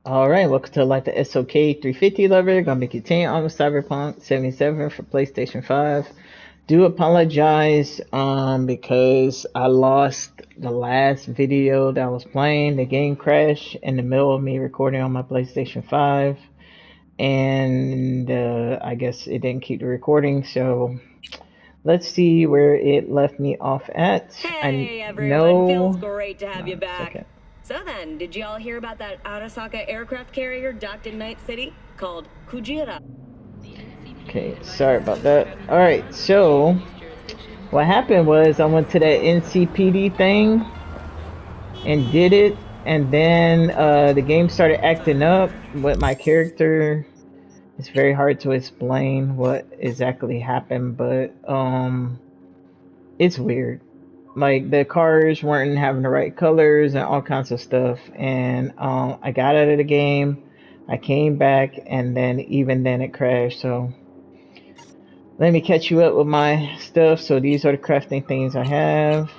Alright, welcome to like the SOK 350 lover. Gonna be continuing on with Cyberpunk 77 for PlayStation 5. Do apologize because I lost the last video that I was playing. The game crashed in the middle of me recording on my PlayStation 5. And I guess it didn't keep the recording, so let's see where it left me off at. Hey everyone, feels great to have you back. Second. So then, did you all hear about that Arasaka aircraft carrier docked in Night City called Kujira? Okay, sorry about that. Alright, so what happened was I went to that NCPD thing and did it, and then the game started acting up with my character. It's very hard to explain what exactly happened, but it's weird. Like the cars weren't having the right colors and all kinds of stuff, and I got out of the game. I came back, and then even then it crashed. So let me catch you up with my stuff. So these are the crafting things I have.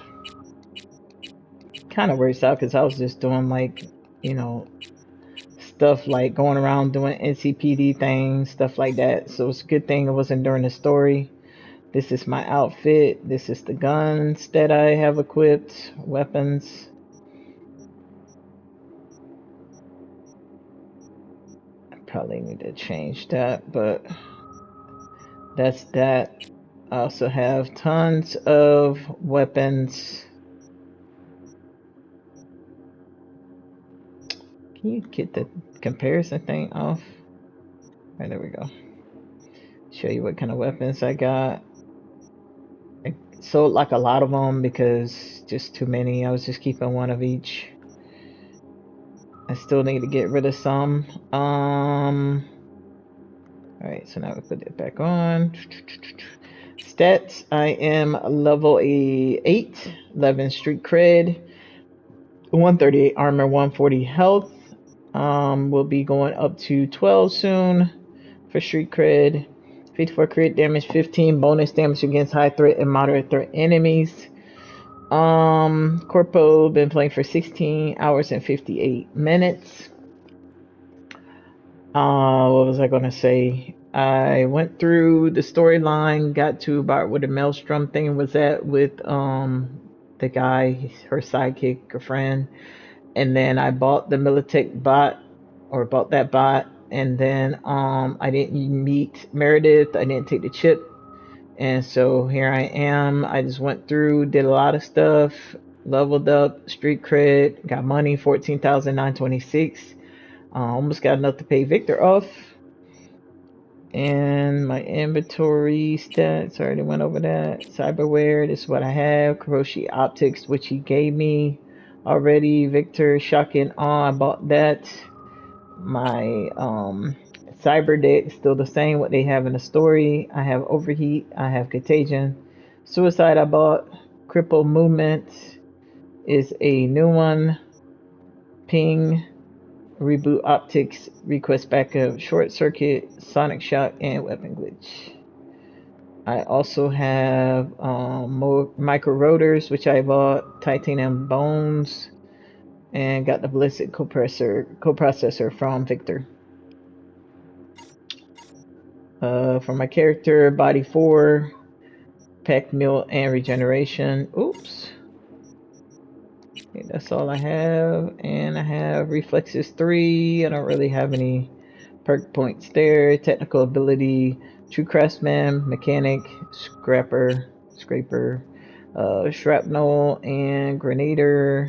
Kind of works out because I was just doing like, you know, stuff like going around doing NCPD things, stuff like that. So it's a good thing it wasn't during the story. This is my outfit. This is the guns that I have equipped, weapons. I probably need to change that, but that's that. I also have tons of weapons. Can you get the comparison thing off? Right, there we go. Show you what kind of weapons I got. I sold like a lot of them because just too many. I was just keeping one of each. I still need to get rid of some. Alright, so now we put it back on. Stats, I am level 8, 11 street cred, 138 armor, 140 health. We'll be going up to 12 soon for street cred. 54 crit damage, 15 bonus damage against high threat and moderate threat enemies. Corpo, been playing for 16 hours and 58 minutes. What was I gonna say? I went through the storyline, got to about where the Maelstrom thing was at with the guy, her sidekick, her friend, and then I bought the Militech bot, or bought that bot, and then I didn't meet Meredith, I didn't take the chip, and so here I am. I just went through, did a lot of stuff, leveled up, street cred, got money, 14,926. Almost got enough to pay Victor off. And my inventory stats, already went over that. Cyberware, this is what I have. Kuroshi Optics, which he gave me already. Victor, Shock and Awe, I bought that. My Cyber deck, still the same, what they have in the story. I have Overheat, I have Contagion. Suicide I bought. Cripple Movement is a new one. Ping, Reboot Optics, Request Backup, Short Circuit, Sonic Shock, and Weapon Glitch. I also have more micro rotors, which I bought, titanium bones, and got the ballistic coprocessor from Victor. For my character, body 4, pack meal and regeneration. Oops. Okay, that's all I have, and I have reflexes 3. I don't really have any perk points there. Technical ability, true craftsman, mechanic, scraper, shrapnel, and grenadier.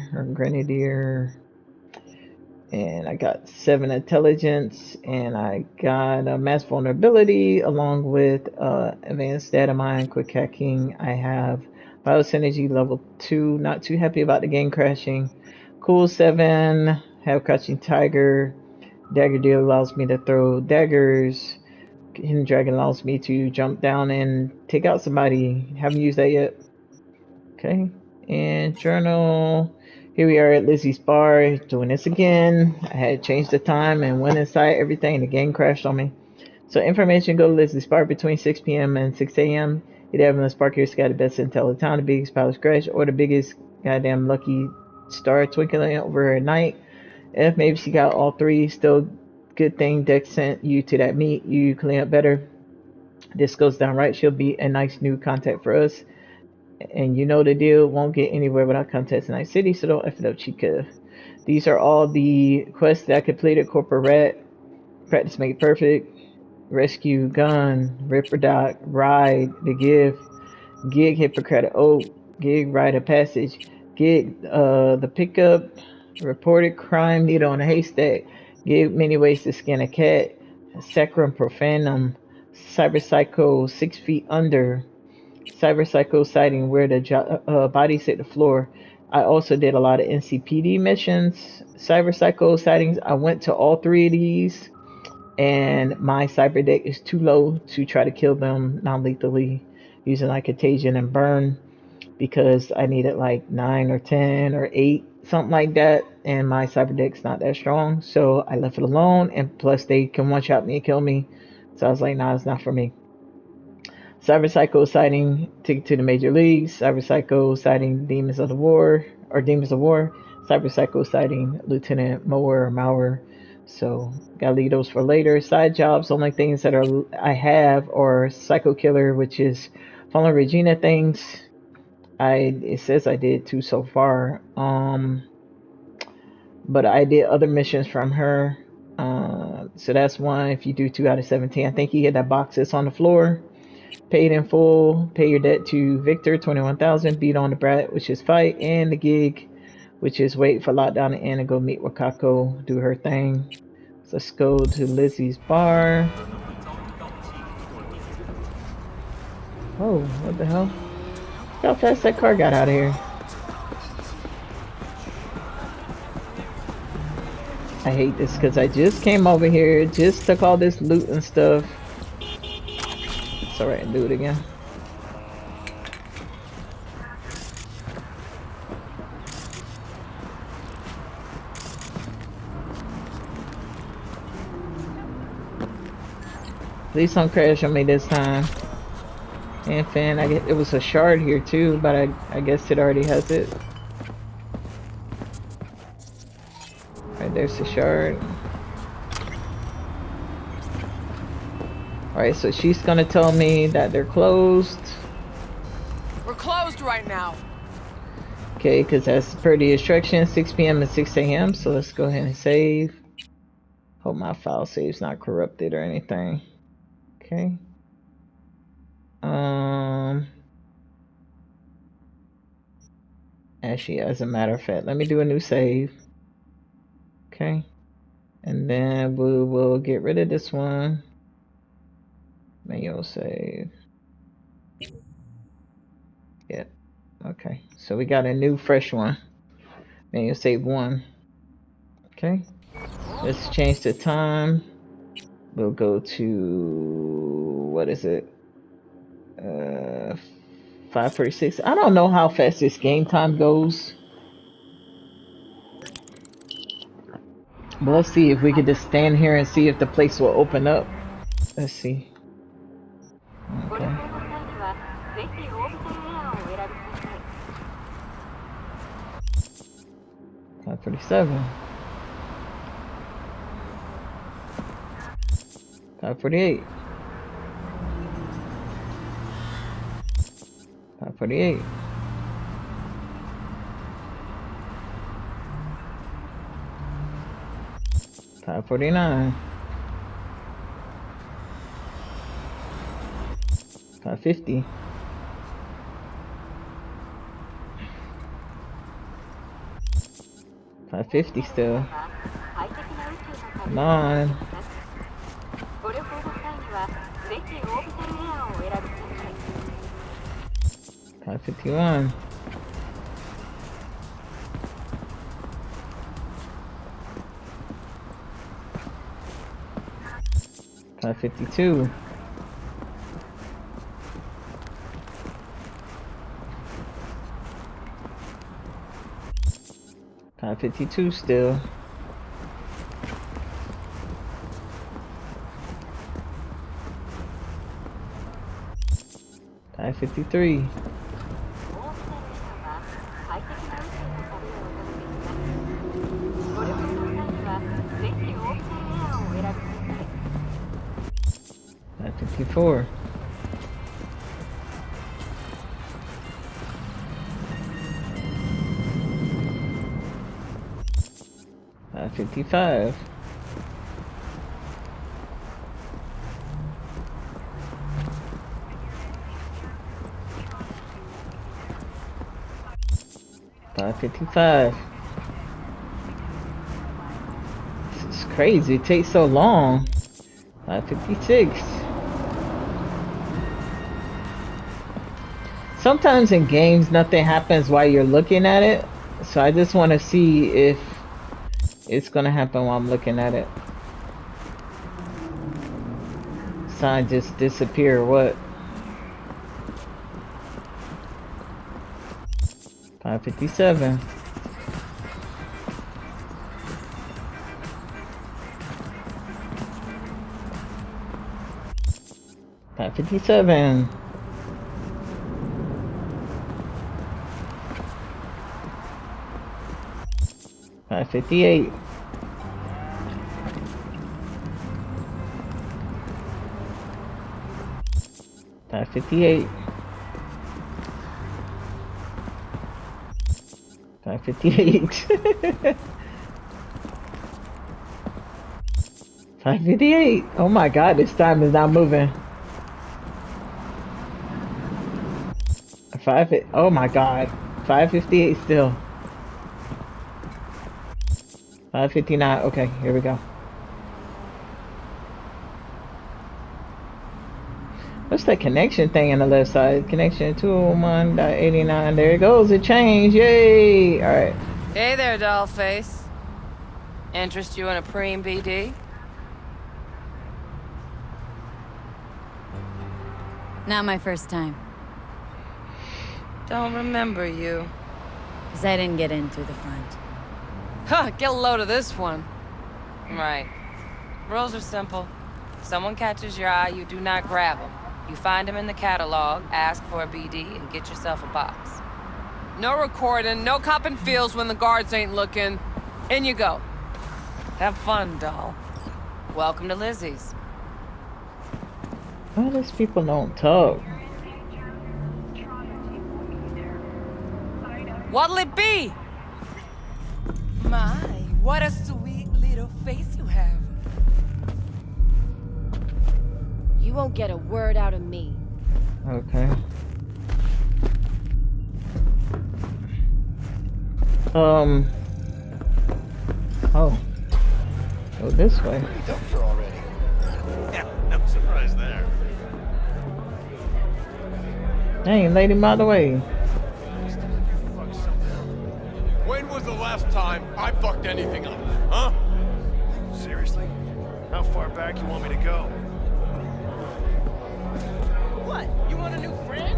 And I got 7 intelligence, and I got a mass vulnerability along with advanced data mine, quick hacking. I have biosynergy level 2. Not too happy about the game crashing. Cool 7. Have crouching tiger. Dagger deal allows me to throw daggers. Hidden dragon allows me to jump down and take out somebody. Haven't used that yet. Okay. And journal. Here we are at Lizzie's bar, doing this again. I had changed the time and went inside everything. The game crashed on me. So information, go to Lizzie's bar between 6 p.m. and 6 a.m. Either having the spark here's got the best intel in town, the biggest palace crash, or the biggest goddamn lucky star twinkling over her night. If maybe she got all three, still good thing Dex sent you to that meet. You clean up better. This goes down right. She'll be a nice new contact for us. And you know the deal. Won't get anywhere without contacts in Night City, so don't F it up, Chica. These are all the quests that I completed. Corporate Rat, Practice Make Perfect, Rescue Gun, Ripper Doc, Ride, The Give, Gig Hippocratic Oath, Gig Rite of Passage, Gig the Pickup, Reported Crime Needle on a Haystack, Gig Many Ways to Skin a Cat, Sacrum Profanum, Cyber Psycho 6 Feet Under, Cyber Psycho sighting where the bodies hit the floor. I also did a lot of NCPD missions. Cyber Psycho sightings, I went to all three of these, and my cyber deck is too low to try to kill them non-lethally using like Contagion and Burn, because I needed like 9 or 10 or 8, something like that, and my cyber deck's not that strong, so I left it alone, and plus they can one-shot me and kill me, so I was like, nah, it's not for me. Cyber Psycho sighting Ticket to the Major Leagues, Cyber Psycho sighting Demons of War, Cyber Psycho sighting Lieutenant Mower or Mauer. So gotta leave those for later. Side jobs, only things that I have are Psycho Killer, which is Fallen Regina things. It says I did 2 so far. But I did other missions from her. So that's one. If you do 2 out of 17, I think you get that box that's on the floor. Paid in full, pay your debt to Victor, 21,000. Beat on the brat, which is fight, and the gig, which is wait for lockdown to end and go meet Wakako, do her thing. So let's go to Lizzie's bar. Oh, what the hell? Look how fast that car got out of here. I hate this because I just came over here, just took all this loot and stuff. It's alright, do it again. Please don't crash on me this time. And fan, I guess it was a shard here too, but I guess it already has it. Right, there's the shard. Alright, so she's gonna tell me that they're closed. We're closed right now. Okay, because that's per the instructions, 6 p.m. and 6 a.m. So let's go ahead and save. Hope my file save's not corrupted or anything. Okay. Actually, as a matter of fact, let me do a new save. Okay. And then we will get rid of this one. Manual save. Yeah. Okay. So we got a new fresh one. Manual save 1. Okay. Let's change the time. We'll go to, what is it? 5:46. I don't know how fast this game time goes. But let's see if we could just stand here and see if the place will open up. Let's see. Okay. 5:47. 5:48. 5:48. 5:49. 5:50. 5:50 still. Come on. 5:51. 5:52. 5:52 still. 5:53. 5:54. 554. $555. $555. This is crazy. It takes so long. $556. Sometimes in games nothing happens while you're looking at it, so I just want to see if it's gonna happen while I'm looking at it. Sign just disappear or what? 557. $557. $558. $558. $558. $558. Oh my god, this time is not moving. Oh my god. $558 still. $559. Okay, here we go. What's that connection thing on the left side? Connection 201.89. There it goes. It changed. Yay! Alright. Hey there, dollface. Interest you in a preem BD? Not my first time. Don't remember you. 'Cause I didn't get in through the front. Huh, get a load of this one. Right. Rules are simple. If someone catches your eye, you do not grab them. You find them in the catalog, ask for a BD, and get yourself a box. No recording, no copping feels when the guards ain't looking. In you go. Have fun, doll. Welcome to Lizzie's. Why these people don't talk? What'll it be? My, what a sweet little face you have. You won't get a word out of me. Okay. Oh. Go this way. Already. Yeah, no surprise there. Dang, lady, him out of the way. When was the last time I fucked anything up? Huh? Seriously? How far back you want me to go? What? You want a new friend?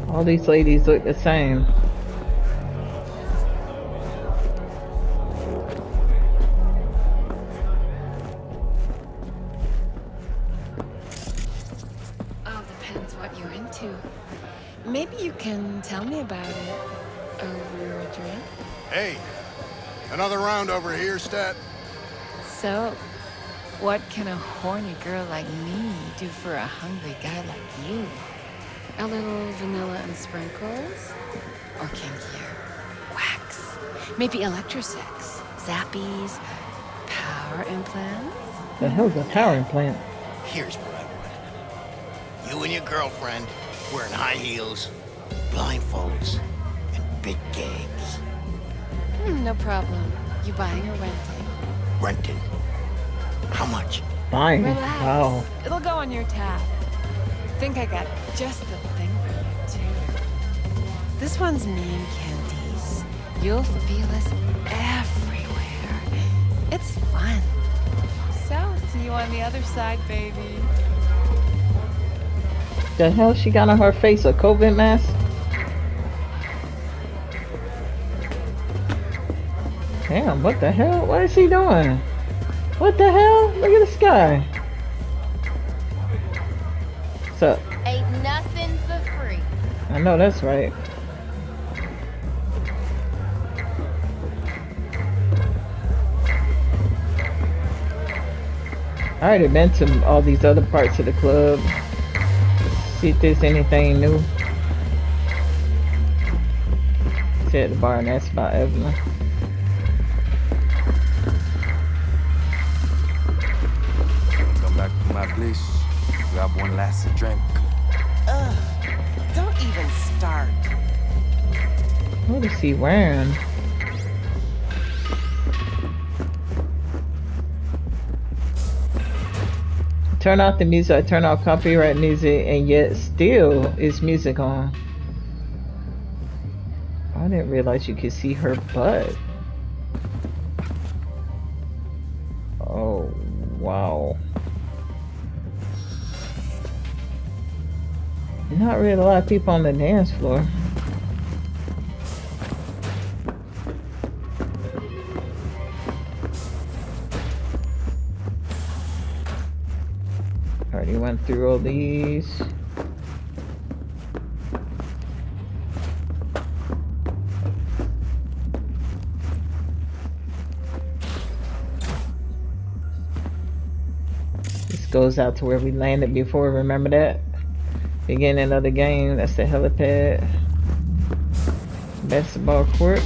All these ladies look the same. All depends what you're into. Maybe you can tell me about it over a drink. Hey, another round over here, Stat. So, what can a horny girl like me do for a hungry guy like you? A little vanilla and sprinkles? Or kinkier? Wax? Maybe electrosex? Zappies? Power implants? The hell's a power implant? Here's what I want. You and your girlfriend wearing high heels, blindfolds, and big gags. No problem. You buying or renting? Renting. How much? Fine. Relax. Wow. It'll go on your tab. Think I got just the thing for you, too. This one's me and Candice. You'll feel us everywhere. It's fun. So, see you on the other side, baby. The hell she got on her face? A COVID mask? Damn, what the hell? What is he doing? What the hell? Look at the sky. What's up? Ain't nothing for free. I know that's right. I already been to all these other parts of the club. See if there's anything new. Sit at the bar and ask about Evelyn. Come back to my place. Grab one last drink. Don't even start. What is he wearing? Turn off the music. I turn off copyright music, and yet still is music on. I didn't realize you could see her butt. Oh, wow. Not really a lot of people on the dance floor. Already went through all these. This goes out to where we landed before, remember that? Beginning of the game, that's the helipad. Basketball court.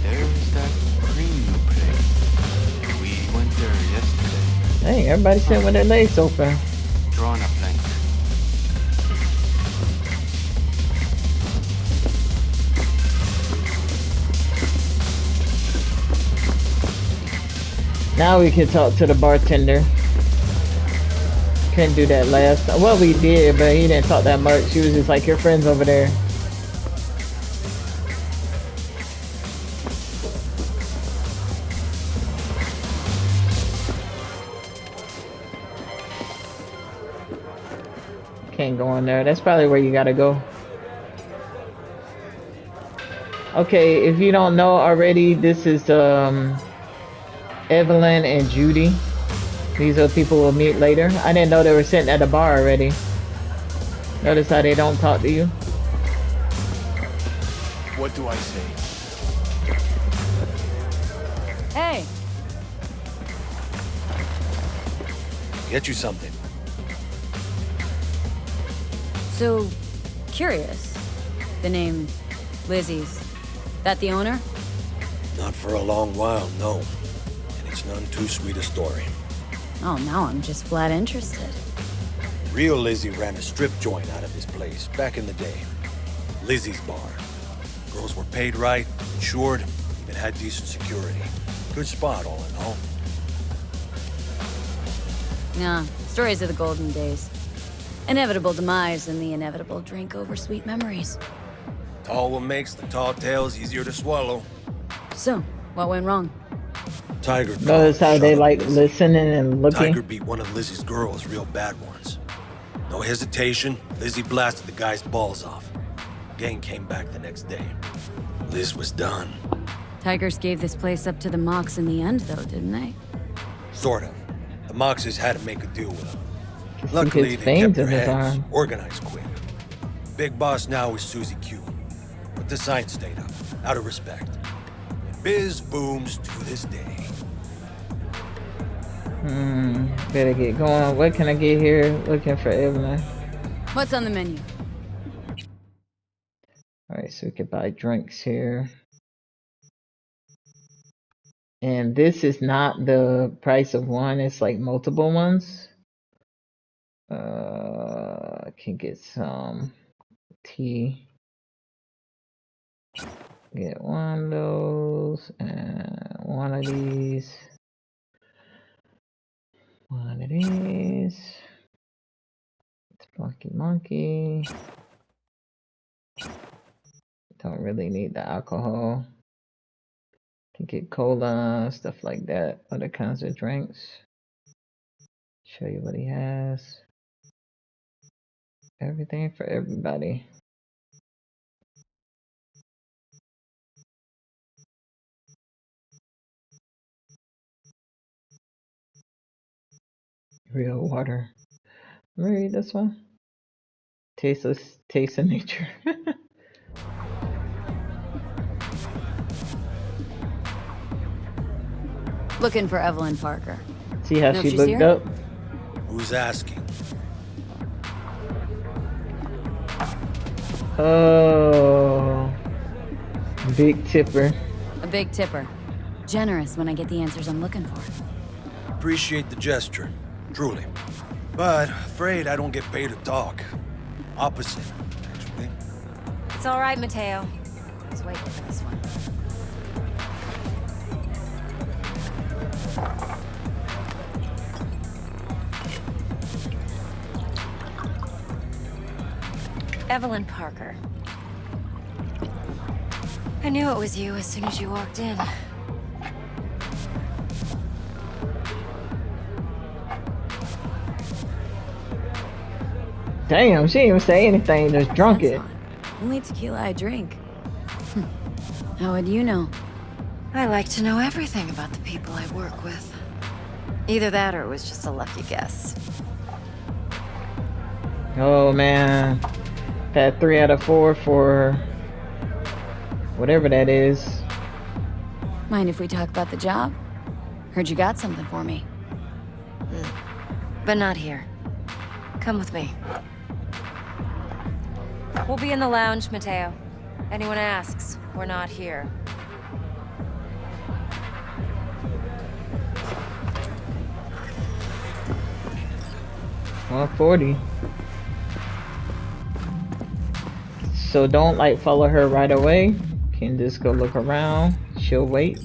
There's that creamy place. We went there yesterday. Dang, everybody's sitting with their legs open. Drawing a blank. Now we can talk to the bartender. Couldn't do that last time. Well, we did, but he didn't talk that much. He was just like, your friend's over there. Can't go in there. That's probably where you gotta go. Okay, if you don't know already, this is Evelyn and Judy. These are the people we'll meet later. I didn't know they were sitting at the bar already. Notice how they don't talk to you? What do I say? Hey, Get you something. so curious. The name Lizzie's. That the owner? Not for a long while, no. And it's none too sweet a story. Oh, now I'm just flat interested. Real Lizzie ran a strip joint out of this place back in the day. Lizzie's Bar. Girls were paid right, insured, even had decent security. Good spot, all in all. Yeah, stories of the golden days. Inevitable demise and the inevitable drink over sweet memories. Tall what makes the tall tales easier to swallow. So, what went wrong? Tiger. Notice how they like Lizzie. listening and looking. Tiger beat one of Lizzie's girls real bad once. No hesitation, Lizzie blasted the guy's balls off. Gang came back the next day. Liz was done. Tigers gave this place up to the Mox in the end, though, didn't they? Sort of. The Moxes had to make a deal with him. See Luckily, his they veins kept their in his heads, arm. organized quick. Big boss now is Susie Q. But the sign stayed up, out of respect. And biz booms to this day. Better get going. What can I get here? Looking for Evelyn. What's on the menu? Alright, so we can buy drinks here. And this is not the price of one, it's like multiple ones. I can get some tea. Get one of those and one of these. One of these. It's monkey. Don't really need the alcohol. Can get cola, stuff like that. Other kinds of drinks. Show you what he has. Everything for everybody. Real water. Read this one. Tasteless taste of nature. Looking for Evelyn Parker. See how Know if she she's looked here? up? Who's asking? Oh, big tipper. A big tipper. Generous when I get the answers I'm looking for. Appreciate the gesture, truly. But afraid I don't get paid to talk. Opposite, actually. It's all right, Mateo. I was waiting for this one. Evelyn Parker. I knew it was you as soon as you walked in. Damn, she didn't even say anything, just drunk That's it. odd. Only tequila I drink. How would you know? I like to know everything about the people I work with. Either that or it was just a lucky guess. Oh man. Had 3 out of 4 for whatever that is. Mind if we talk about the job? Heard you got something for me. But not here. Come with me. We'll be in the lounge, Mateo. Anyone asks, we're not here. $140. So don't like follow her right away. Can just go look around. She'll wait.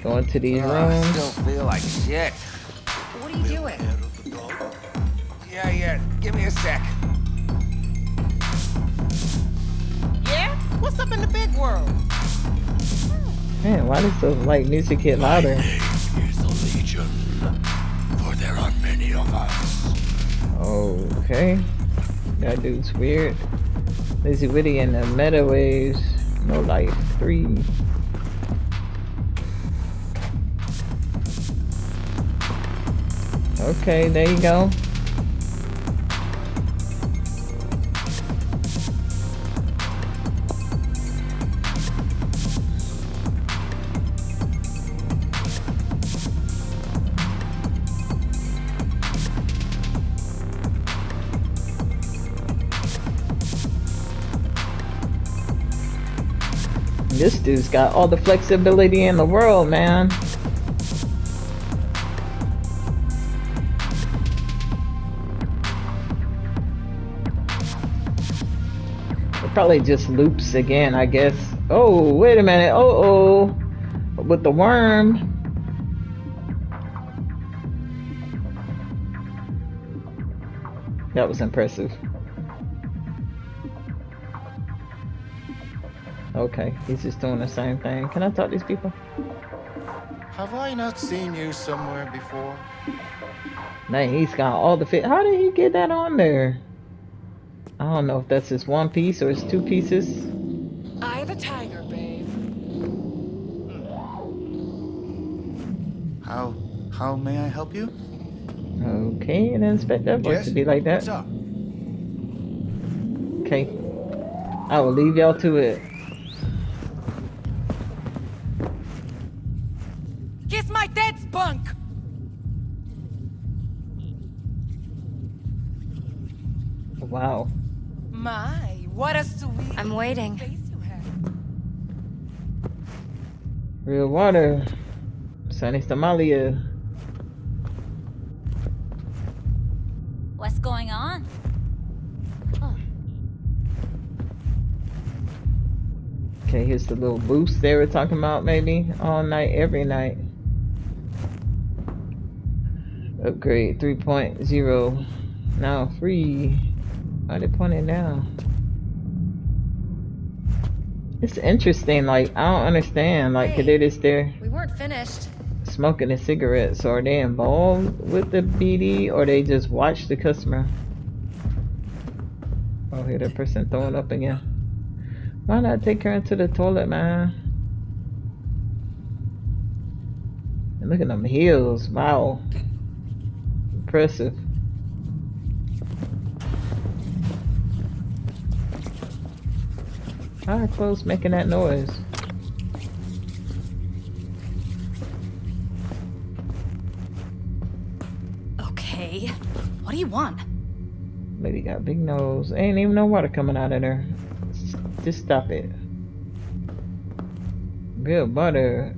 Go into these I rooms. still feel like shit. What are you doing? Yeah, give me a sec. Yeah? What's up in the big world? Man, why does the like music get louder? Is the Legion, for there are many of us. Okay. That dude's weird. Lizzie Witty and the Meta Waves. No Life 3. Okay, there you go. This dude's got all the flexibility in the world, man. It probably just loops again, I guess. Oh, wait a minute. Oh. With the worm. That was impressive. Okay, he's just doing the same thing. Can I talk to these people? Have I not seen you somewhere before? Man, he's got all the fit. How did he get that on there? I don't know if that's his one piece or his 2 pieces. Eye of the tiger, babe. How may I help you? Okay, I didn't expect that voice to be like that. What's up? Okay, I will leave y'all to it. Kiss my dead spunk! Wow. My, what a sweet I'm waiting. face you have. Real water. Sunny Somalia. What's going on? Okay, here's the little boost they were talking about, maybe. All night, every night. Upgrade 3.0. Now free. Why are they pointing now? It's interesting, like, I don't understand. Like, could they just there We weren't finished. smoking a cigarette? So are they involved with the BD or they just watch the customer? Oh, here that person throwing up again. Why not take her into the toilet, man? And look at them heels. Wow. Impressive. Why are clothes making that noise? do you want? Lady got a big nose. Ain't even no water coming out of there. Just stop it. Real butter.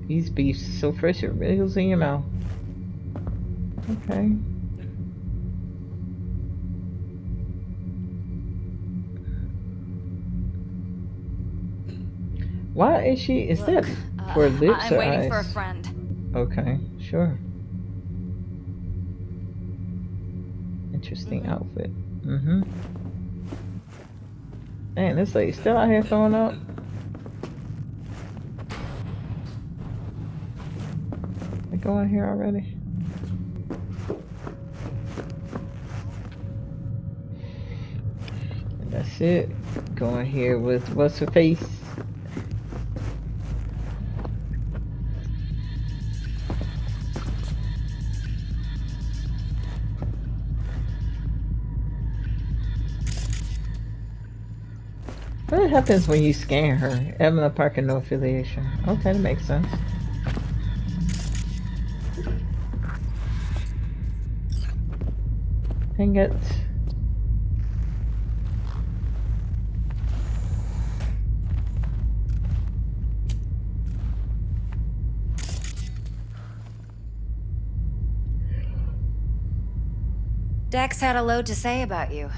These beefs so fresh it wriggles in your mouth. Okay. Why is she? Is that for lips I'm or waiting eyes? for a friend. Okay, sure. Interesting outfit. Man, this lady still out here throwing up. They go in here already. And that's it. Go in here with what's her face? What happens when you scan her? Evelyn Parker, no affiliation. Okay, that makes sense. Dang it. Dex had a load to say about you.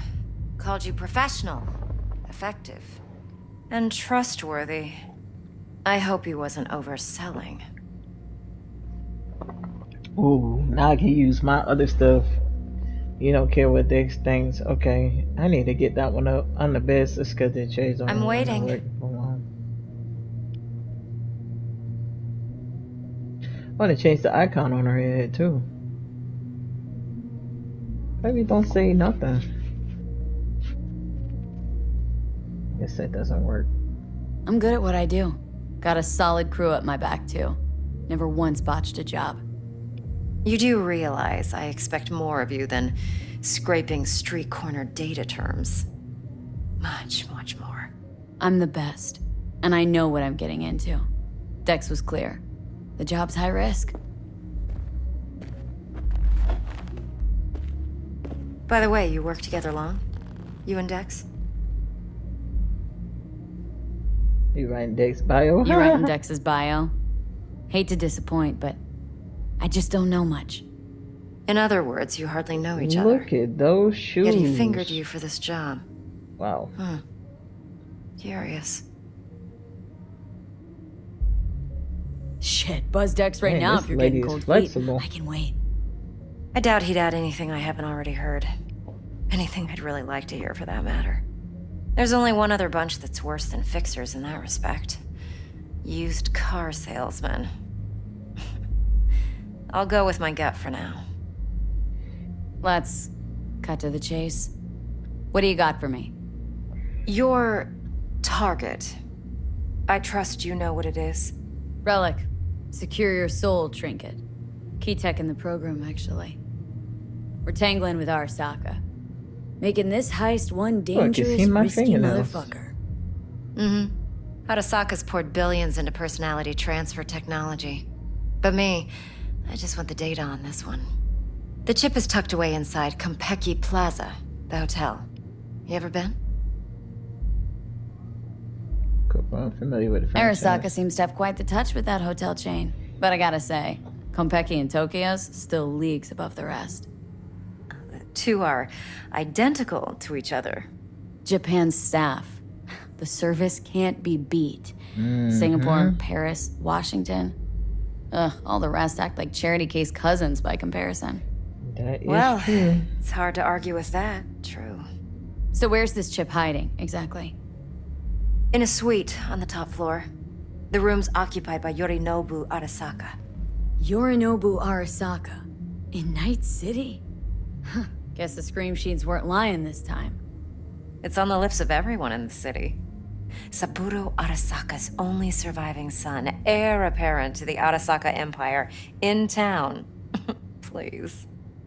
Called you professional, effective, and trustworthy. I hope he wasn't overselling. Ooh, now I can use my other stuff. You don't care what Dex thinks. Okay, I need to get that one up. I'm the best. Let's get the chase on. I'm waiting. I want to change the icon on her head too. Maybe don't say nothing. Guess that doesn't work. I'm good at what I do. Got a solid crew at my back too. Never once botched a job. You do realize I expect more of you than scraping street corner data terms. Much, much more. I'm the best, and I know what I'm getting into. Dex was clear. The job's high risk. By the way, you work together long? You and Dex? You writing Dex's bio? You writing Dex's bio? Hate to disappoint, but I just don't know much. In other words, you hardly know each other. Look at those shoes. Yet he fingered you for this job. Wow. Curious. Shit, buzz Dex right Man, now this if you're lady getting is cold flexible. feet. I can wait. I doubt he'd add anything I haven't already heard. Anything I'd really like to hear, for that matter. There's only one other bunch that's worse than fixers in that respect. Used car salesmen. I'll go with my gut for now. Let's cut to the chase. What do you got for me? Your target. I trust you know what it is. Relic. Secure your soul trinket. Key tech in the program, actually. We're tangling with Arasaka. Making this heist one dangerous, risky motherfucker. Arasaka's poured billions into personality transfer technology. But me, I just want the data on this one. The chip is tucked away inside Konpeki Plaza, the hotel. You ever been? I'm familiar with the Arasaka seems to have quite the touch with that hotel chain. But I gotta say, Konpeki and Tokyo's still leagues above the rest. The two are identical to each other. Japan's staff. The service can't be beat. Singapore, Paris, Washington. Ugh, all the rest act like charity case cousins by comparison. That is Well, true. It's hard to argue with that. True. So where's this chip hiding, exactly? In a suite on the top floor. The room's occupied by Yorinobu Arasaka. Yorinobu Arasaka? In Night City? Huh. Guess the scream sheets weren't lying this time. It's on the lips of everyone in the city. Saburo Arasaka's only surviving son, heir apparent to the Arasaka Empire, in town. Please.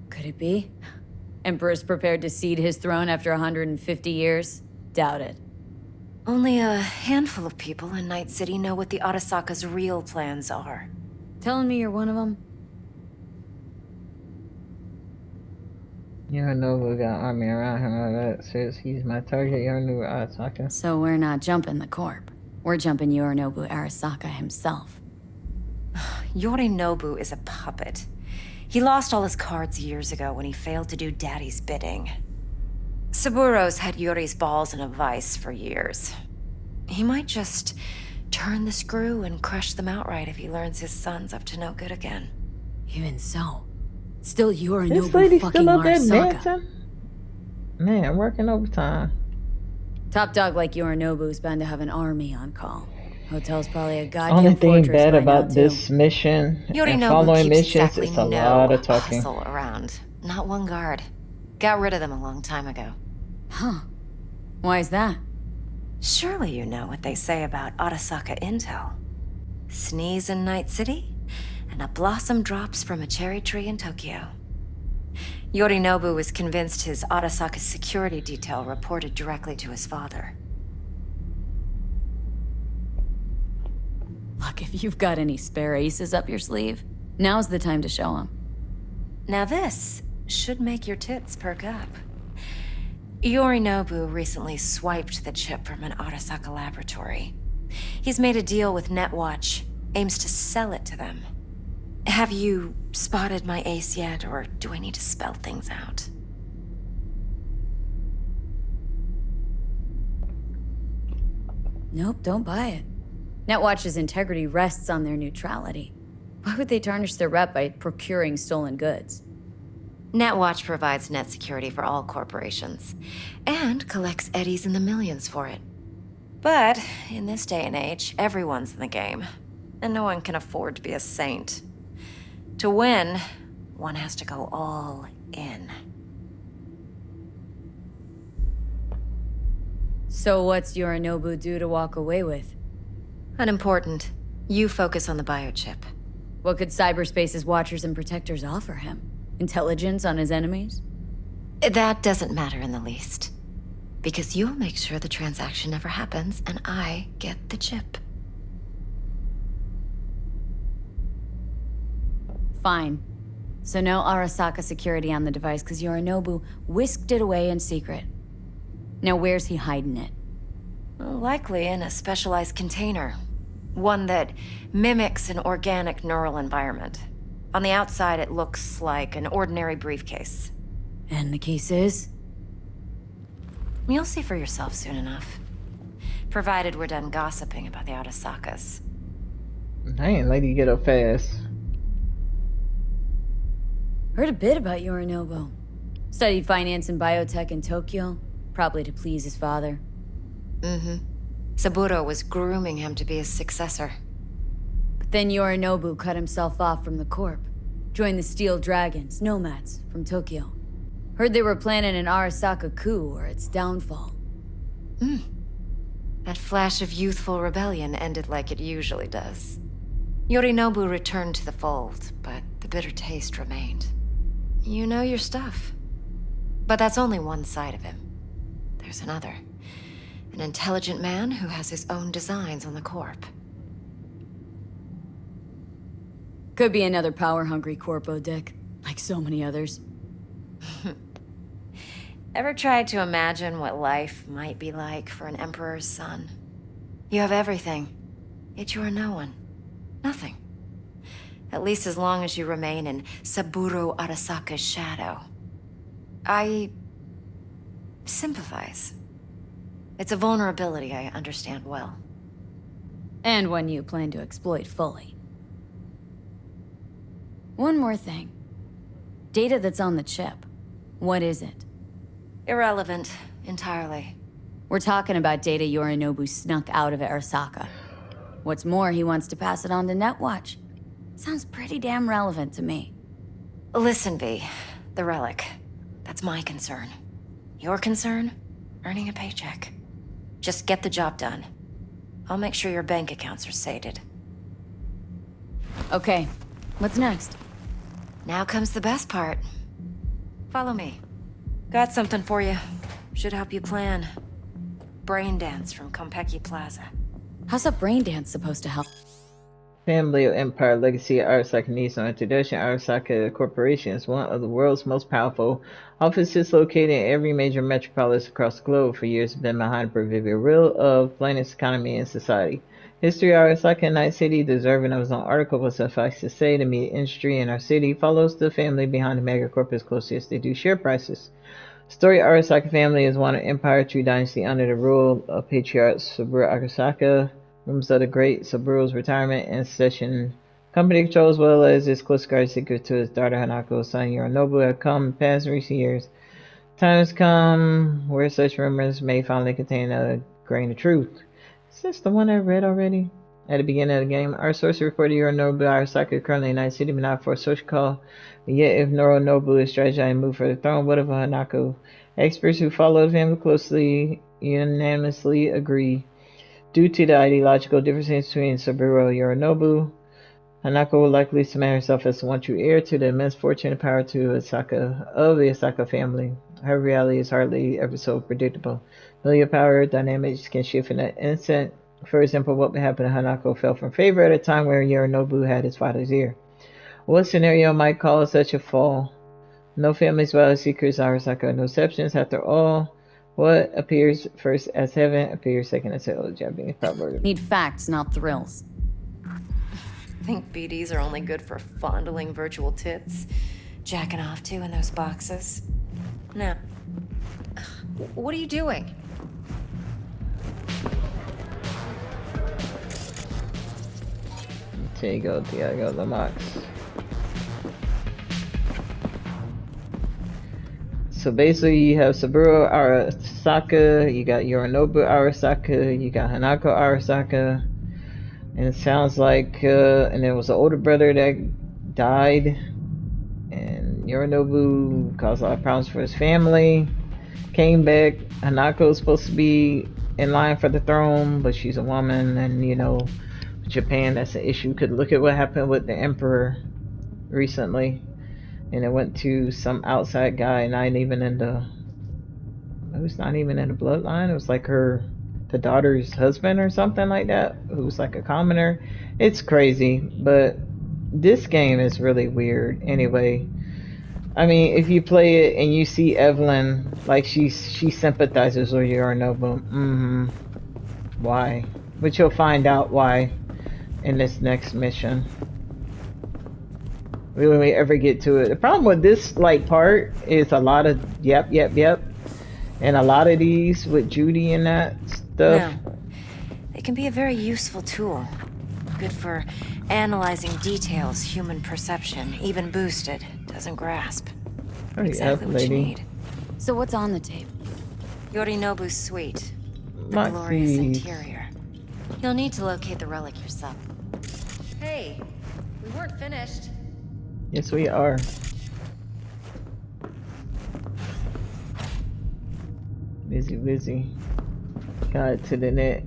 Could it be? Emperor's prepared to cede his throne after 150 years? Doubt it. Only a handful of people in Night City know what the Arasaka's real plans are. Telling me you're one of them? Yorinobu got army around him. All that says he's my target. Yorinobu Arasaka. So we're not jumping the corp. We're jumping Yorinobu Arasaka himself. Yorinobu is a puppet. He lost all his cards years ago when he failed to do Daddy's bidding. Saburo's had Yuri's balls in a vice for years. He might just turn the screw and crush them outright if he learns his son's up to no good again. Even so, still This Yorinobu lady's fucking still out there Arasaka. dancing? Man, working overtime. Top dog like Yorinobu's bound to have an army on call. Hotel's probably a goddamn Only thing fortress bad by about now, this too. mission and Yorinobu following keeps missions exactly is a no lot of talking. hustle around. Not one guard. Got rid of them a long time ago. Huh. Why is that? Surely you know what they say about Arasaka intel. Sneeze in Night City, and a blossom drops from a cherry tree in Tokyo. Yorinobu was convinced his Arasaka security detail reported directly to his father. Look, if you've got any spare aces up your sleeve, now's the time to show them. Now this should make your tits perk up. Yorinobu recently swiped the chip from an Arasaka laboratory. He's made a deal with Netwatch, aims to sell it to them. Have you spotted my ace yet, or do I need to spell things out? Nope, don't buy it. Netwatch's integrity rests on their neutrality. Why would they tarnish their rep by procuring stolen goods? Netwatch provides net security for all corporations, and collects eddies in the millions for it. But in this day and age, everyone's in the game, and no one can afford to be a saint. To win, one has to go all in. So what's Yorinobu due to walk away with? Unimportant. You focus on the biochip. What could cyberspace's watchers and protectors offer him? Intelligence on his enemies? That doesn't matter in the least. Because you'll make sure the transaction never happens, and I get the chip. Fine. So no Arasaka security on the device because Yorinobu whisked it away in secret. Now where's he hiding it? Likely in a specialized container. One that mimics an organic neural environment. On the outside, it looks like an ordinary briefcase. And the case is? You'll see for yourself soon enough. Provided we're done gossiping about the Arasakas. Dang, lady, get up fast. Heard a bit about Yorinobu. Studied finance and biotech in Tokyo, probably to please his father. Mm-hmm. Saburo was grooming him to be his successor. But then Yorinobu cut himself off from the Corp. Joined the Steel Dragons, nomads, from Tokyo. Heard they were planning an Arasaka coup or its downfall. That flash of youthful rebellion ended like it usually does. Yorinobu returned to the fold, but the bitter taste remained. You know your stuff. But that's only one side of him. There's another. An intelligent man who has his own designs on the Corp. Could be another power-hungry corpo dick, like so many others. Ever tried to imagine what life might be like for an emperor's son? You have everything, yet you are no one. Nothing. At least as long as you remain in Saburo Arasaka's shadow. I sympathize. It's a vulnerability I understand well. And one you plan to exploit fully. One more thing. Data that's on the chip. What is it? Irrelevant, entirely. We're talking about data Yorinobu snuck out of Arasaka. What's more, he wants to pass it on to Netwatch. Sounds pretty damn relevant to me. Listen, V. The relic. That's my concern. Your concern? Earning a paycheck. Just get the job done. I'll make sure your bank accounts are sated. Okay, what's next? Now comes the best part. Follow me. Got something for you. Should help you plan. Brain dance from Konpeki Plaza. How's a brain dance supposed to help? family of Empire legacy Arasaka needs no introduction. Arasaka Corporation is one of the world's most powerful offices located in every major metropolis across the globe. For years been behind the proverbial wheel of planet's economy and society. History of Arasaka Night City, deserving of its own article, but suffice to say, the media industry in our city follows the family behind the mega corp as closely as they do share prices. Story Arasaka family is one of Empire True Dynasty under the rule of patriarch Saburo Arasaka. Rumors of the great Saburo's retirement and succession company control, as well as his close guard secret to his daughter Hanako's son Yorinobu, have come and passed in recent years. Time has come where such rumors may finally contain a grain of truth. Is this the one I read already? At the beginning of the game, our source reported Yorinobu Arasaka is currently in Night City, but not for a social call. But yet, if Yorinobu is strategizing and move for the throne, what of Hanako? Experts who follow the family closely unanimously agree. Due to the ideological differences between Saburo and Yorinobu, Hanako will likely cement herself as the one true heir to the immense fortune and power to the Asaka family. Her reality is hardly ever so predictable. Million power dynamics can shift in an instant. For example, what would happen if Hanako fell from favor at a time where Yorinobu had his father's ear? What scenario might cause such a fall? No family's wildest secrets are Arasaka, no exceptions. After all, what appears first as heaven appears second as hell. Japanese proverb. Need facts, not thrills. Think BDs are only good for fondling virtual tits? Jacking off to in those boxes? No. What are you doing? Tiago Lamax. So basically, you have Saburo Arasaka, you got Yorinobu Arasaka, you got Hanako Arasaka, and it sounds like, and there was an older brother that died, and Yorinobu caused a lot of problems for his family, came back. Hanako's supposed to be in line for the throne, but she's a woman, and you know, Japan, that's an issue. Could look at what happened with the emperor recently, and it went to some outside guy, not even in the, it was not even in the bloodline. It was like the daughter's husband or something like that, who was like a commoner. It's crazy, but this game is really weird anyway. I mean, if you play it and you see Evelyn, like she sympathizes with Yorinobu. Why? But you'll find out why in this next mission. When we ever get to it. The problem with this like part is a lot of yep, and a lot of these with Judy and that stuff. No. It can be a very useful tool. Good for analyzing details human perception, even boosted, doesn't grasp. Oh, exactly what you need. So what's on the tape? Yorinobu's suite. The glorious interior. You'll need to locate the relic yourself. Hey, we weren't finished. Yes, we are. Busy. Got it to the net.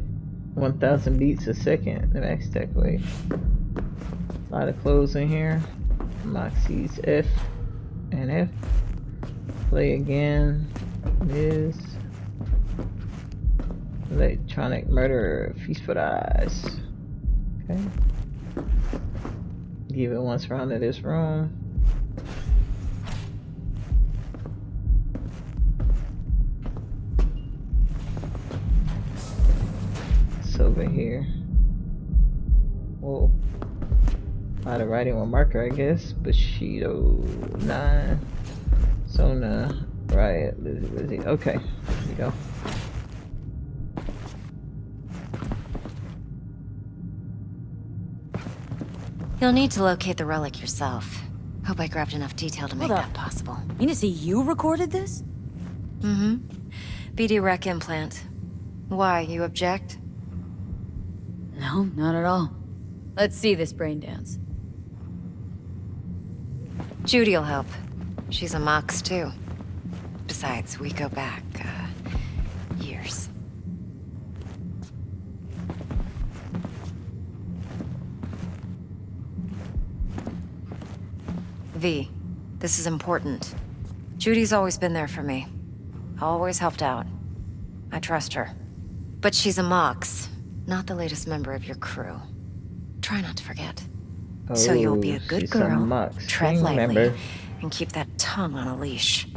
1,000 beats a second. The max tech weight. A lot of clothes in here. Moxie's F and F. Play again. This. Electronic murder. Feast for the eyes. Okay. Give it once round to this room. It's over here. Whoa. A lot of writing with marker, I guess. Bushido 9. Sona. Riot. Lizzie. Okay. Here we go. You'll need to locate the relic yourself. Hope I grabbed enough detail to make that possible. Mean to say you recorded this? BD rec implant. Why, you object? No, not at all. Let's see this brain dance. Judy'll help. She's a Mox, too. Besides, we go back, years. V, this is important. Judy's always been there for me. Always helped out. I trust her. But she's a Mox, not the latest member of your crew. Try not to forget. Oh, So you'll be a good she's girl, some Mux tread gang lightly, member. and keep that tongue on a leash.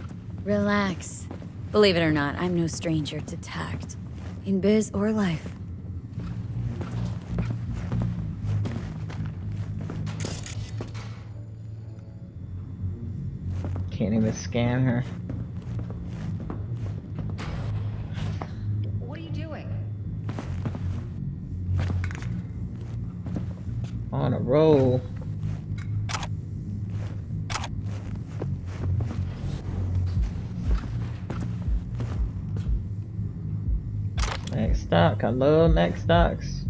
Relax. Believe it or not, I'm no stranger to tact. In biz or life. Can't even scan her. What are you doing? On a roll. Max stock. I love max stocks.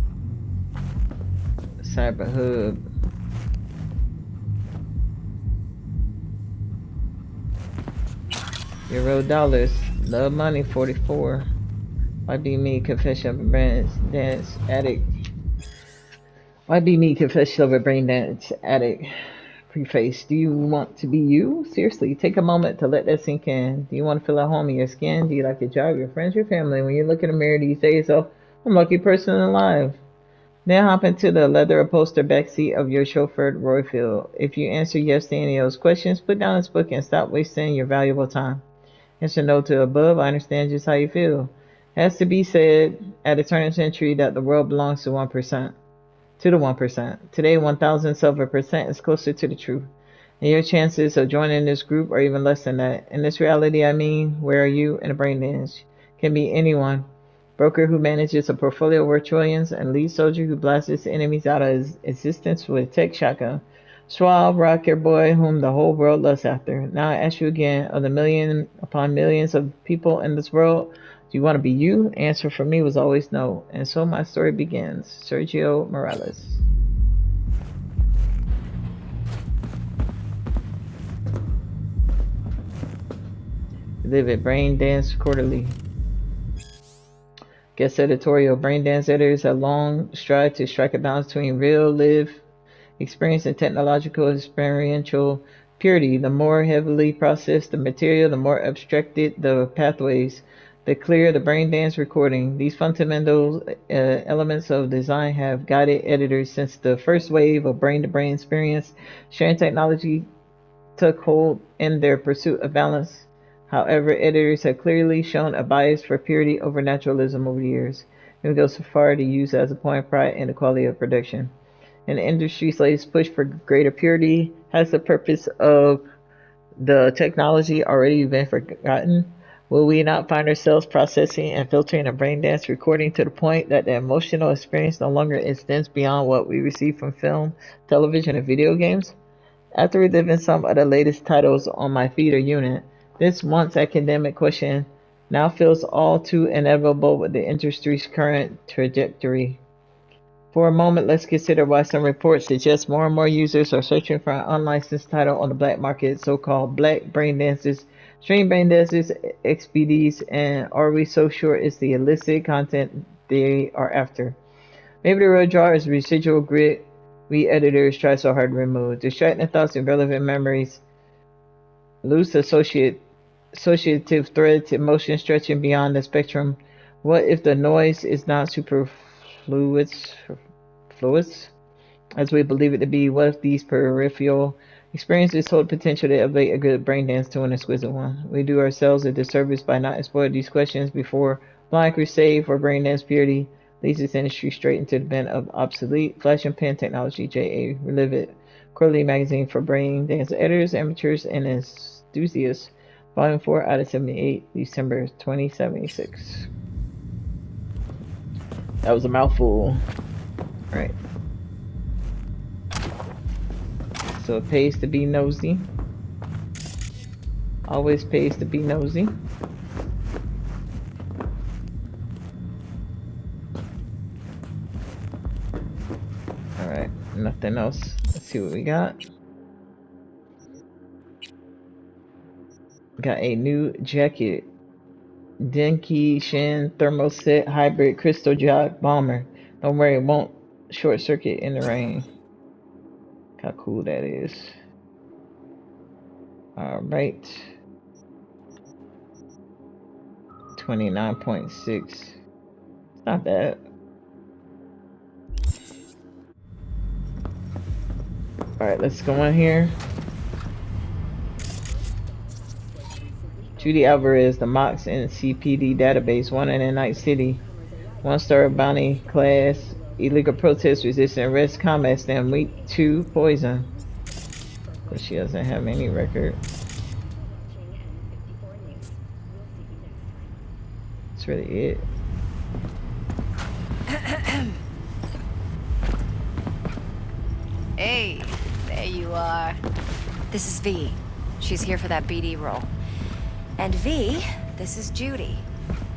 Cyber hub. Euro dollars. Love money. 44. Why be me? Confession of a brain dance addict. Why be me? Confession of a brain dance addict. Preface. Do you want to be you? Seriously, take a moment to let that sink in. Do you want to feel at home in your skin? Do you like your job, your friends, your family? When you look in the mirror, do you say to yourself, I'm a lucky person alive? Then hop into the leather upholstered backseat of your chauffeured Royfield. If you answer yes to any of those questions, put down this book and stop wasting your valuable time. Answer no to above. I understand just how you feel. Has to be said at a turn of century that the world belongs to 1%. To the 1%. Today, 1,000th of a percent is closer to the truth. And your chances of joining this group are even less than that. In this reality, I mean, where are you in a brain dance? Can be anyone. Broker who manages a portfolio worth trillions, and lead soldier who blasts his enemies out of existence with a tech shotgun. Suave, rocker boy whom the whole world lusts after. Now I ask you again, of the million upon millions of people in this world, do you want to be you? The answer for me was always no. And so my story begins. Sergio Morales. Live at Brain Dance Quarterly. Guest editorial. Brain Dance editors have long strived to strike a balance between real, live, experience and technological experiential purity. The more heavily processed the material, the more abstracted the pathways, the clearer the brain dance recording. These fundamental elements of design have guided editors since the first wave of brain-to-brain experience sharing technology took hold in their pursuit of balance. However, editors have clearly shown a bias for purity over naturalism over the years, and go so far to use as a point of pride in the quality of production. And the industry's latest push for greater purity has the purpose of the technology already been forgotten. Will we not find ourselves processing and filtering a brain dance recording to the point that the emotional experience no longer extends beyond what we receive from film, television, and video games? After reliving some of the latest titles on my feeder unit, this once academic question now feels all too inevitable with the industry's current trajectory. For a moment, let's consider why some reports suggest more and more users are searching for an unlicensed title on the black market, so-called black brain dances, stream brain dances, XBDs, and are we so sure it's the illicit content they are after? Maybe the real draw is residual grit we editors try so hard to remove, distracting thoughts and relevant memories, loose associative threads, emotion stretching beyond the spectrum. What if the noise is not superfluous? Fluids, as we believe it to be? What if these peripheral experiences hold potential to elevate a good brain dance to an exquisite one? We do ourselves a disservice by not exploring these questions before blind crusade for brain dance purity leads this industry straight into the bent of obsolete flash and pen technology. J.A. Relive It, quarterly magazine for brain dance editors, amateurs, and enthusiasts. Volume 4 out of 78, December 2076. That was a mouthful. Right. So it pays to be nosy. Always pays to be nosy. Alright, nothing else. Let's see what we got. Got a new jacket. Denki Shin Thermoset Hybrid Crystal Jog Bomber. Don't worry, it won't short circuit in the rain. How cool that is. Alright. 29.6. It's not bad. Alright, let's go in here. Judy Alvarez, the Mox and CPD database, wanted in Night City. 1-star bounty class, illegal protest, resistant arrest, combat stem, weak 2, poison. But she doesn't have any record. That's really it. Hey, there you are. This is V. She's here for that BD role. And V, this is Judy.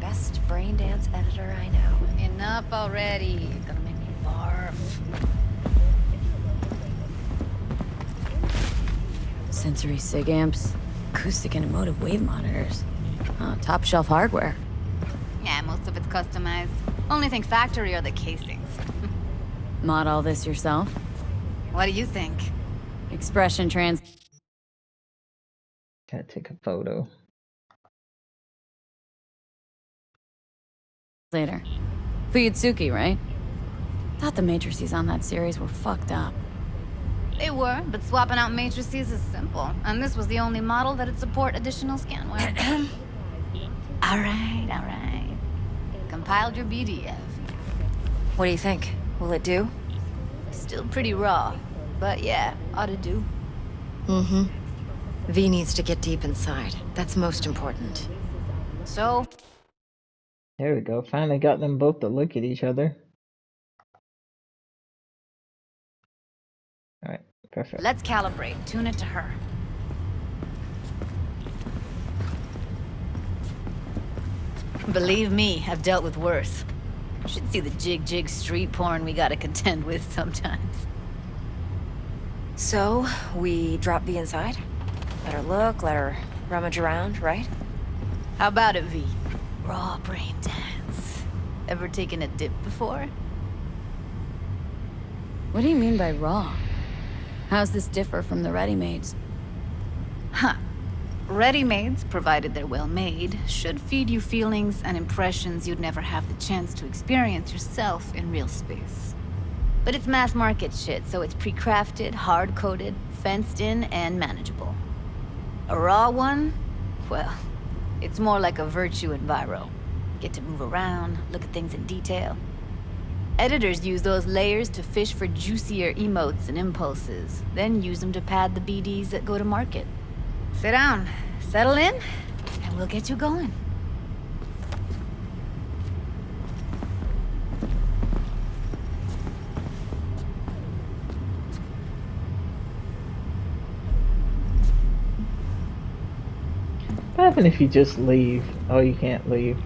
Best brain dance editor I know. Enough already. You're gonna make me barf. Sensory sig amps, acoustic and emotive wave monitors. Top shelf hardware. Yeah, most of it's customized. Only thing factory are the casings. Mod all this yourself? What do you think? Expression trans... Gotta take a photo. Later. Fuyutsuki, right? Thought the matrices on that series were fucked up. They were, but swapping out matrices is simple. And this was the only model that'd support additional scanware. Alright. Compiled your BDF. What do you think? Will it do? Still pretty raw, but yeah, ought to do. Mm-hmm. V needs to get deep inside. That's most important. So? There we go. Finally got them both to look at each other. Alright, perfect. Let's calibrate. Tune it to her. Believe me, I've dealt with worse. Should see the jig street porn we gotta contend with sometimes. So, we drop V inside? Let her look, let her rummage around, right? How about it, V? Raw brain dance. Ever taken a dip before? What do you mean by raw? How's this differ from the ready-mades? Huh. Ready-mades, provided they're well made, should feed you feelings and impressions you'd never have the chance to experience yourself in real space. But it's mass market shit, so it's pre-crafted, hard-coded, fenced in, and manageable. A raw one? Well, it's more like a virtue enviro. Get to move around, look at things in detail. Editors use those layers to fish for juicier emotes and impulses, then use them to pad the BDs that go to market. Sit down, settle in, and we'll get you going. What happened if you just leave? Oh, you can't leave.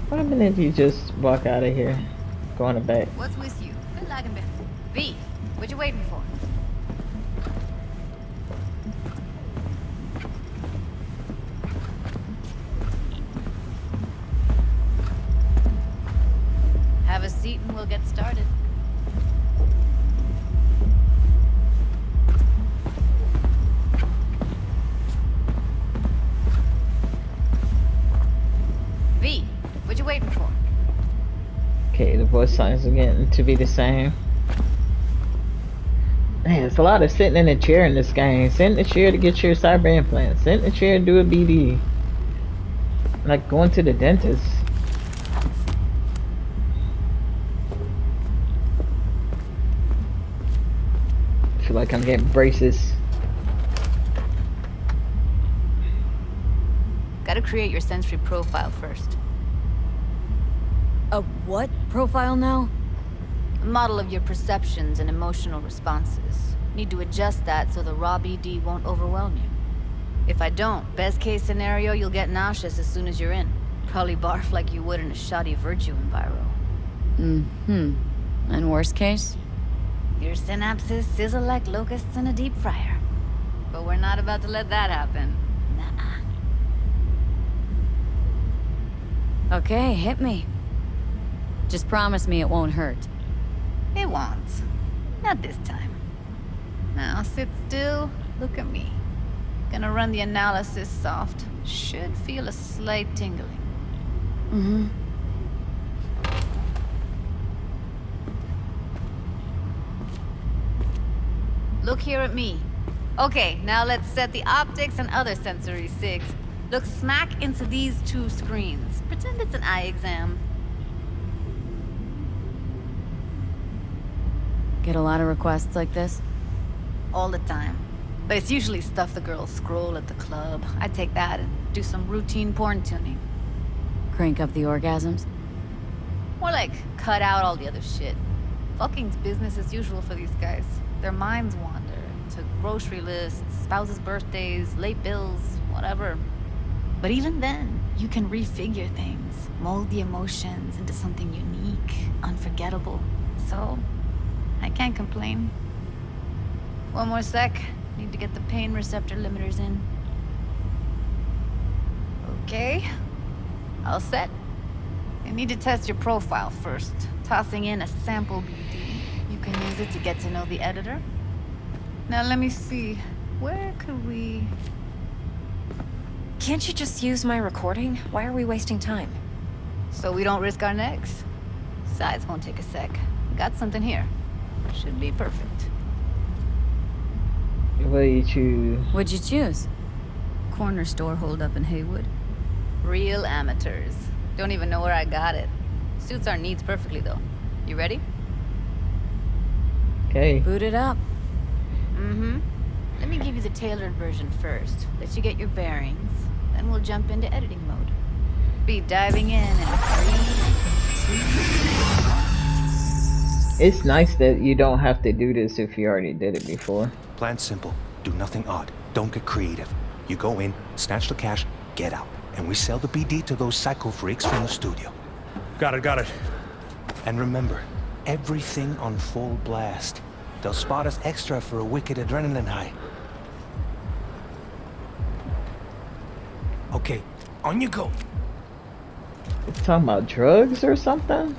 What happened if you just walk out of here? Go on the back. What's with you? V, what you waiting for? Have a seat and we'll get started. V, what you waiting for? Okay, the voice signs are getting to be the same. Man, there's a lot of sitting in a chair in this game. Sit in the chair to get your cyber implant. Sit in the chair and do a BD. Like going to the dentist. I feel like I'm getting braces. Gotta create your sensory profile first. A what profile now? A model of your perceptions and emotional responses. Need to adjust that so the raw BD won't overwhelm you. If I don't, best case scenario, you'll get nauseous as soon as you're in. Probably barf like you would in a shoddy virtue enviro. Mm-hmm. And worst case? Your synapses sizzle like locusts in a deep fryer. But we're not about to let that happen. Nuh-uh. Okay, hit me. Just promise me it won't hurt. It won't. Not this time. Now sit still, look at me. Gonna run the analysis soft. Should feel a slight tingling. Mm-hmm. Look here at me. Okay, now let's set the optics and other sensory sigs. Look smack into these two screens. Pretend it's an eye exam. Get a lot of requests like this? All the time. But it's usually stuff the girls scroll at the club. I take that and do some routine porn tuning. Crank up the orgasms? More like cut out all the other shit. Fucking's business as usual for these guys. Their minds wander to grocery lists, spouses' birthdays, late bills, whatever. But even then, you can refigure things, mold the emotions into something unique, unforgettable. So, I can't complain. One more sec. Need to get the pain receptor limiters in. Okay. All set. You need to test your profile first. Tossing in a sample BD. You can use it to get to know the editor. Now let me see. Where could we... Can't you just use my recording? Why are we wasting time? So we don't risk our necks. Besides, won't take a sec. Got something here. Should be perfect. What do you choose? What'd you choose? Corner store holdup in Haywood. Real amateurs. Don't even know where I got it. Suits our needs perfectly, though. You ready? Okay. Boot it up. Mm-hmm. Let me give you the tailored version first. Let you get your bearings. Then we'll jump into editing mode. Be diving in 3, 2... It's nice that you don't have to do this if you already did it before. Plan simple. Do nothing odd. Don't get creative. You go in, snatch the cash, get out. And we sell the BD to those psycho freaks from the studio. Got it. And remember, everything on full blast. They'll spot us extra for a wicked adrenaline high. Okay, on you go. It's talking about drugs or something?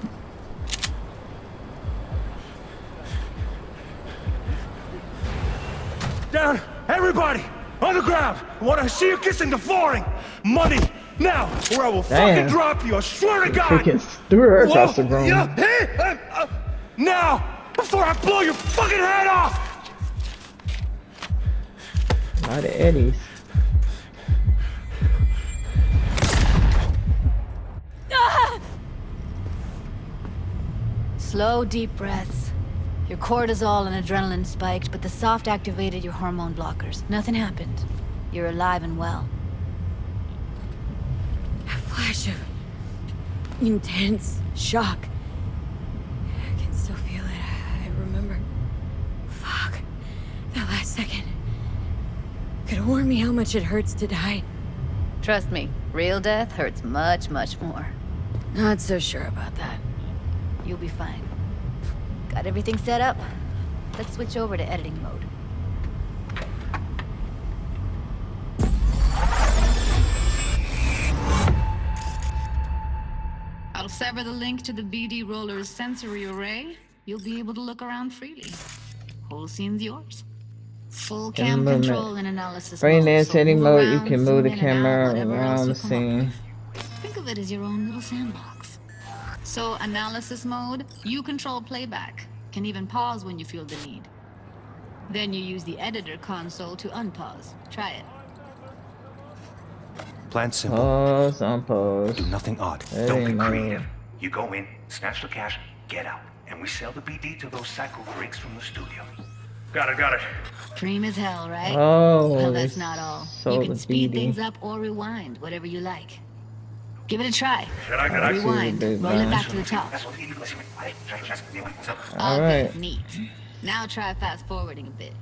Down! Everybody! On the ground! I want to see you kissing the flooring! Money! Now! Or I will fucking drop you! I swear to God! Freaking threw her across the room. Yeah, hey, now! Before I blow your fucking head off! A lot of eddies. Slow, deep breaths. Your cortisol and adrenaline spiked, but the soft activated your hormone blockers. Nothing happened. You're alive and well. A flash of intense shock. I can still feel it. I remember. Fuck. That last second. Could have warned me how much it hurts to die. Trust me, real death hurts much, much more. Not so sure about that. You'll be fine. Got everything set up? Let's switch over to editing mode. I'll sever the link to the BD Roller's sensory array. You'll be able to look around freely. Whole scene's yours. Full cam control and analysis mode. Right in editing mode, you can move the zoom in and camera out, whatever else around you the come up scene. with. Think of it as your own little sandbox. So, analysis mode, you control playback. Can even pause when you feel the need. Then you use the editor console to unpause. Try it. Plan simple. Pause, unpause. Do nothing odd. Editing Don't get mode. creative. You go in, snatch the cash, get out. And we sell the BD to those psycho freaks from the studio. Got it. Dream as hell, right? Oh, well, that's not all. so You can the speed BD. things up or rewind, whatever you like. Give it a try. I Rewind. Roll it back to the top. Alright. Neat. Now try fast forwarding a bit.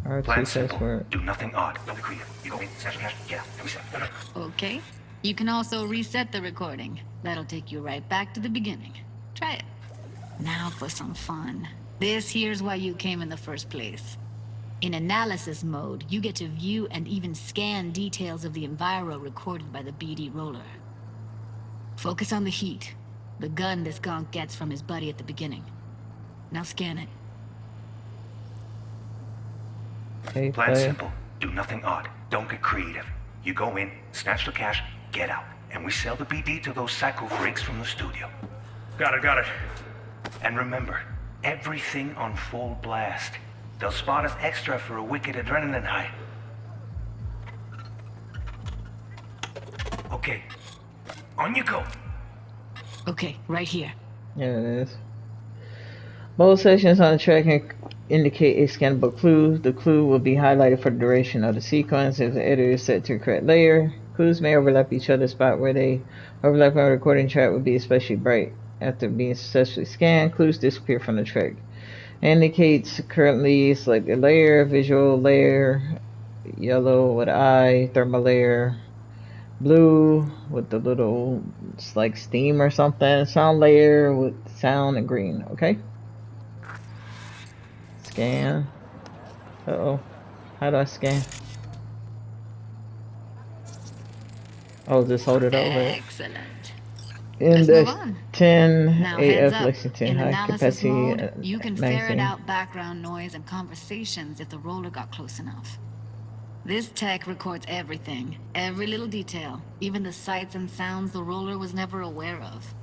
R2 Plan fast simple. forward. Do nothing odd. Don't get creative. You go in, snatch the cash, get out. And we sell it. Okay. You can also reset the recording. That'll take you right back to the beginning. Try it. Now for some fun. This here's why you came in the first place. In analysis mode, you get to view and even scan details of the enviro recorded by the BD roller. Focus on the heat, the gun this gonk gets from his buddy at the beginning. Now scan it. Okay, Plan play. simple. Do nothing odd. Don't get creative. You go in, snatch the cash, get out. And we sell the BD to those psycho freaks from the studio. Got it. And remember, everything on full blast. They'll spot us extra for a wicked adrenaline high. Okay. On you go. Okay, right here. There it is. Both sections on the track indicate a scannable clue. The clue will be highlighted for the duration of the sequence if the editor is set to the correct layer. Clues may overlap each other. Spot where they overlap on a recording track will be especially bright. After being successfully scanned, clues disappear from the track. Indicates currently selected layer, visual layer, yellow with eye, thermal layer, blue with the little, it's like steam or something, sound layer with sound, and green. Okay. Scan. Uh-oh. How do I scan? Oh, just hold it over it. Excellent. Index 10 Now, AF heads up. Lexington In high analysis capacity mode, you can ferret magazine. out background noise and conversations if the roller got close enough. This tech records everything, every little detail, even the sights and sounds the roller was never aware of.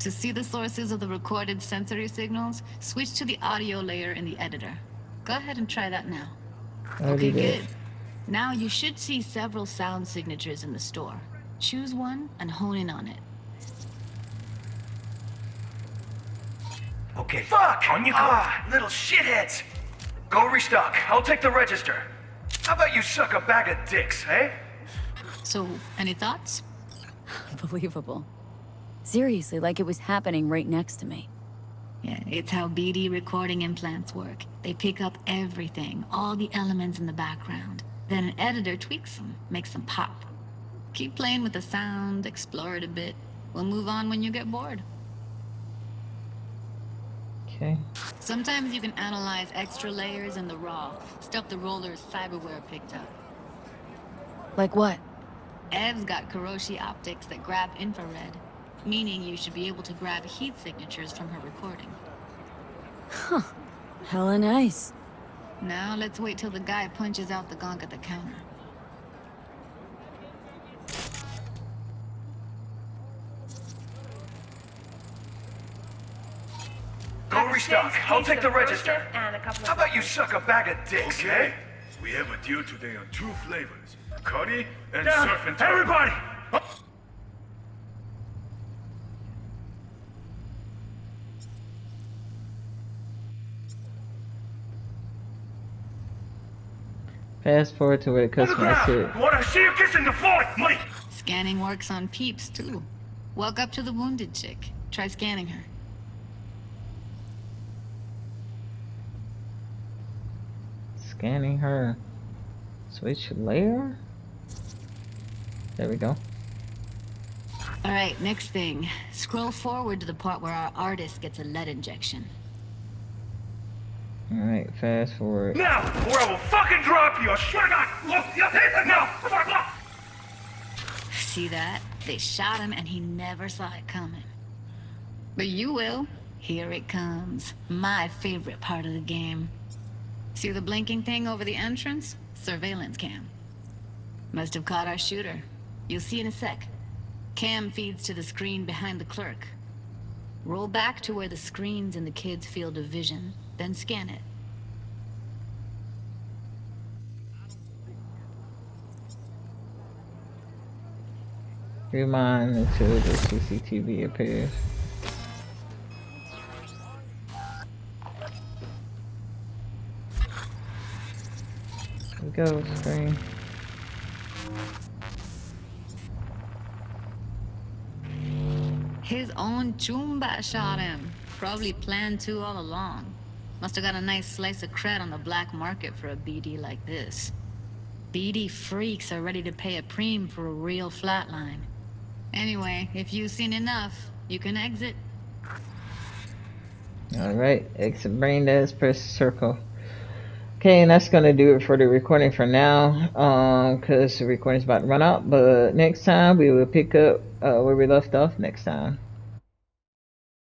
To see the sources of the recorded sensory signals, switch to the audio layer in the editor. Go ahead and try that now. Okay, good. Now you should see several sound signatures in the store. Choose one and hone in on it. Okay. Fuck! On you go. Little shitheads! Go restock. I'll take the register. How about you suck a bag of dicks, eh? So, any thoughts? Unbelievable. Seriously, like it was happening right next to me. Yeah, it's how BD recording implants work. They pick up everything, all the elements in the background. Then an editor tweaks them, makes them pop. Keep playing with the sound, explore it a bit. We'll move on when you get bored. Okay. Sometimes you can analyze extra layers in the raw, stuff the roller's cyberware picked up. Like what? Ev's got Kuroshi optics that grab infrared, meaning you should be able to grab heat signatures from her recording. Huh. Hella nice. Now let's wait till the guy punches out the gonk at the counter. Go restock. I'll take the register. How about you suck a bag of dicks, Okay. eh? We have a deal today on 2 flavors. Cuddy and surf and turf. Everybody! Fast forward to where the customer sit. Wanna see you kissing the floor, money? Scanning works on peeps, too. Walk up to the wounded chick. Try scanning her. Scanning her. Switch layer? There we go. Alright, next thing. Scroll forward to the part where our artist gets a lead injection. Alright, fast forward. Now, or I will fucking drop you! I swear to God! Look, now! See that? They shot him and he never saw it coming. But you will. Here it comes. My favorite part of the game. See the blinking thing over the entrance? Surveillance cam. Must have caught our shooter. You'll see in a sec. Cam feeds to the screen behind the clerk. Roll back to where the screen's in the kid's field of vision, then scan it. Rewind until the CCTV appears. Here we go, screen. His own Chumba shot him. Probably planned to all along. Must have got a nice slice of cred on the black market for a BD like this. BD freaks are ready to pay a preem for a real flatline. Anyway, if you've seen enough, you can exit. Alright, exit brain dead, press circle. Okay, and that's gonna do it for the recording for now, because the recording's about to run out, but next time we will pick up where we left off next time.